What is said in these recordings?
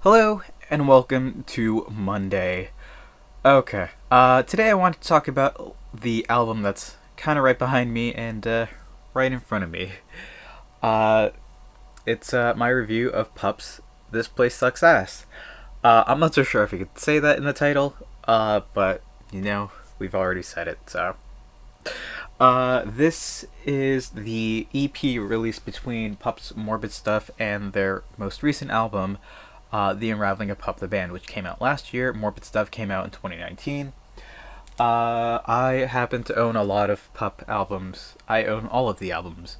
Hello and welcome to Monday. Okay, today I want to talk about the album that's kind of right behind me and right in front of me. Uh, it's my review of PUP's This Place Sucks Ass. I'm not so sure if you could say that in the title, but we've already said it, so. This is the EP released between PUP's Morbid Stuff and their most recent album, The Unraveling of PUP the Band, which came out last year. Morbid Stuff came out in 2019. I happen to own a lot of PUP albums. I own all of the albums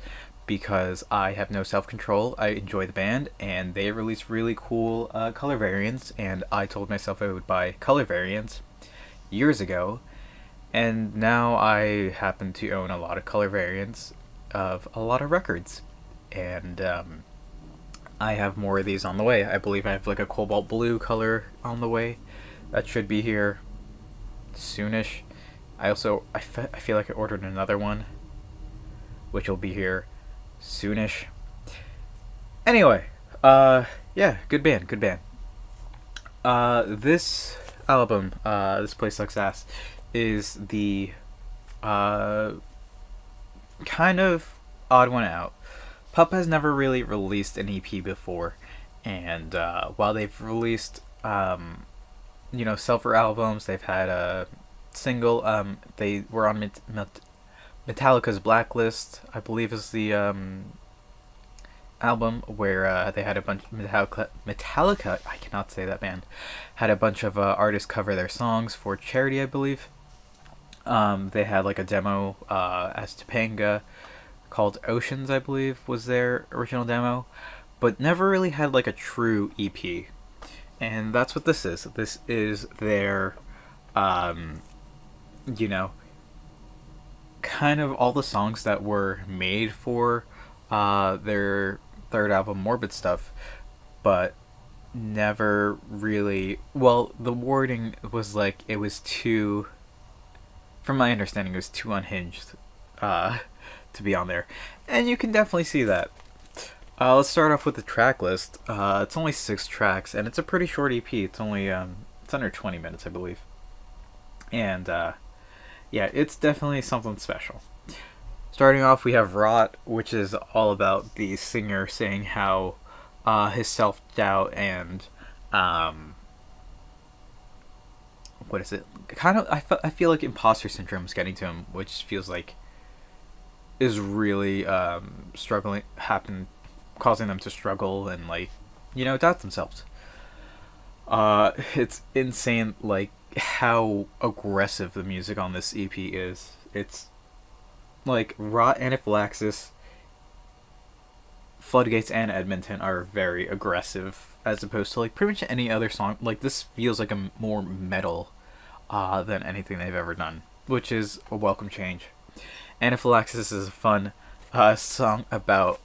because I have no self control. I enjoy the band, and they release really cool color variants, and I told myself I would buy color variants years ago, and now I happen to own a lot of color variants of a lot of records. And I have more of these on the way. I believe I have like a cobalt blue color on the way that should be here soonish. I feel like I ordered another one, which will be here soonish. Anyway, yeah, good band, good band. This album, This Place Sucks Ass, is the kind of odd one out. PUP has never really released an EP before, and while they've released, silver albums, they've had a single. They were on Metallica's Blacklist, I believe, is the album where they had a bunch Metallica. I cannot say that band had a bunch of artists cover their songs for charity, I believe. They had like a demo as Topanga called Oceans, I believe, was their original demo, but never really had like a true EP. And that's what this is. This is their, you know, kind of all the songs that were made for their third album, Morbid Stuff, but never really. Well, the wording was like it was too. From my understanding, it was too unhinged to be on there, and you can definitely see that. Let's start off with the track list. It's only 6 tracks, and it's a pretty short EP. It's only it's under 20 minutes, I believe, and yeah, it's definitely something special. Starting off, we have Rot, which is all about the singer saying how his self doubt and what is it? Kind of, I feel like imposter syndrome is getting to him, which feels like is really causing them to struggle and doubt themselves. It's insane, like how aggressive the music on this EP is. It's like Rot, Anaphylaxis, Floodgates, and Edmonton are very aggressive, as opposed to like pretty much any other song. Like this feels like a more metal than anything they've ever done, which is a welcome change. Anaphylaxis is a fun song about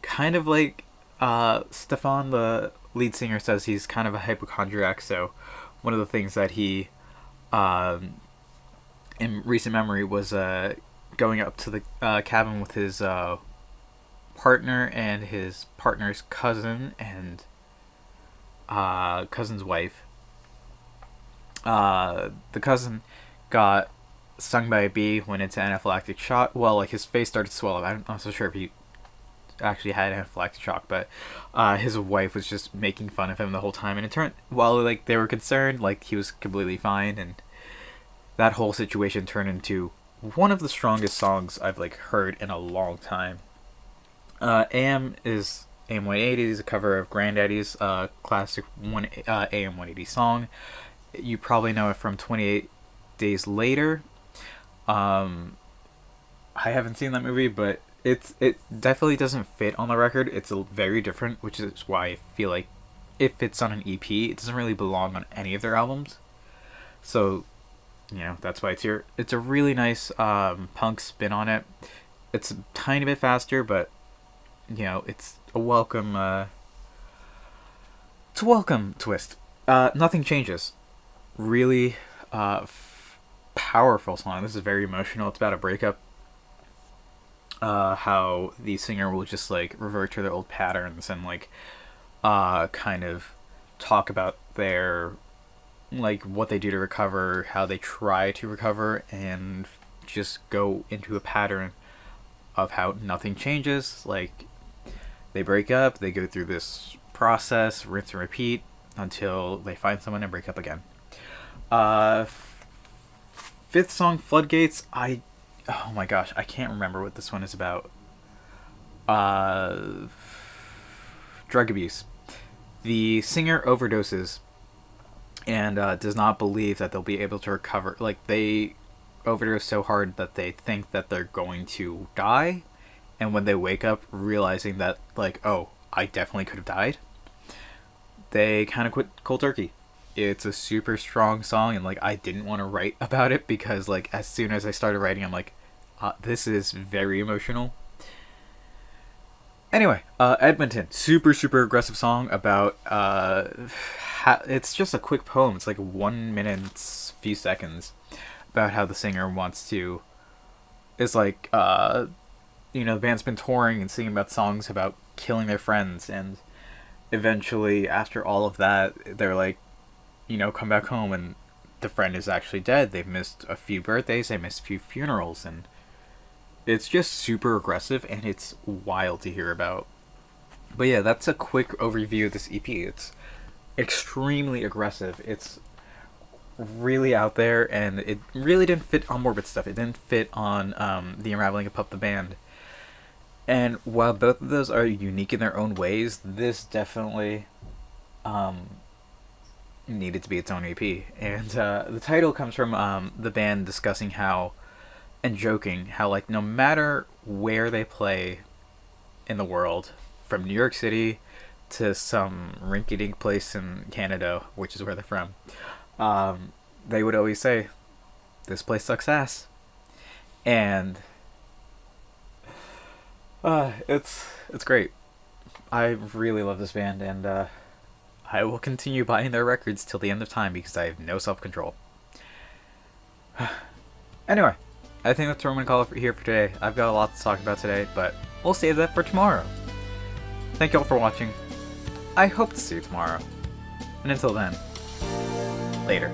kind of like Stefan, the lead singer, says he's kind of a hypochondriac. So one of the things that he in recent memory was going up to the cabin with his partner and his partner's cousin and cousin's wife. The cousin got stung by a bee, went into anaphylactic shock. Well, like his face started to swell up. I'm not so sure if he actually had anaphylactic shock, but his wife was just making fun of him the whole time, and it turned, while like they were concerned, like he was completely fine, and that whole situation turned into one of the strongest songs I've like heard in a long time. AM 180 is a cover of Granddaddy's classic AM 180 song. You probably know it from 28 Days Later. I haven't seen that movie, but it definitely doesn't fit on the record. It's very different, which is why I feel like if it's on an EP, it doesn't really belong on any of their albums. So, that's why it's here. It's a really nice punk spin on it. It's a tiny bit faster, but it's a welcome twist. Nothing changes. Really powerful song. This is very emotional. It's about a breakup. How the singer will just like revert to their old patterns and like kind of talk about their, like, what they do to recover, how they try to recover, and just go into a pattern of how nothing changes. Like, they break up, they go through this process, rinse and repeat, until they find someone and break up again. Uh, fifth song, Floodgates. Oh my gosh, I can't remember what this one is about. Uh, Drug abuse. The singer overdoses and does not believe that they'll be able to recover. Like, they overdose so hard that they think that they're going to die, and when they wake up realizing that, like, oh, I definitely could have died, they kind of quit cold turkey. It's a super strong song, and, like, I didn't want to write about it because, like, as soon as I started writing, I'm like, this is very emotional. Anyway, Edmonton, super aggressive song about it's just a quick poem. It's like 1 minute and few seconds about how the singer wants to. It's like the band's been touring and singing about songs about killing their friends, and eventually, after all of that, they're like, come back home, and the friend is actually dead. They've missed a few birthdays, they missed a few funerals, and it's just super aggressive, and it's wild to hear about. But yeah, that's a quick overview of this EP. It's extremely aggressive. It's really out there, and it really didn't fit on Morbid stuff. It didn't fit on The Unraveling of PUP the Band. And while both of those are unique in their own ways, this definitely needed to be its own EP. And the title comes from the band discussing how, and joking, how, like, no matter where they play in the world, from New York City to some rinky-dink place in Canada, which is where they're from, they would always say, this place sucks ass. And it's great. I really love this band, and I will continue buying their records till the end of time because I have no self-control. Anyway, I think that's what I'm going to call it here for today. I've got a lot to talk about today, but we'll save that for tomorrow. Thank you all for watching. I hope to see you tomorrow. And until then, later.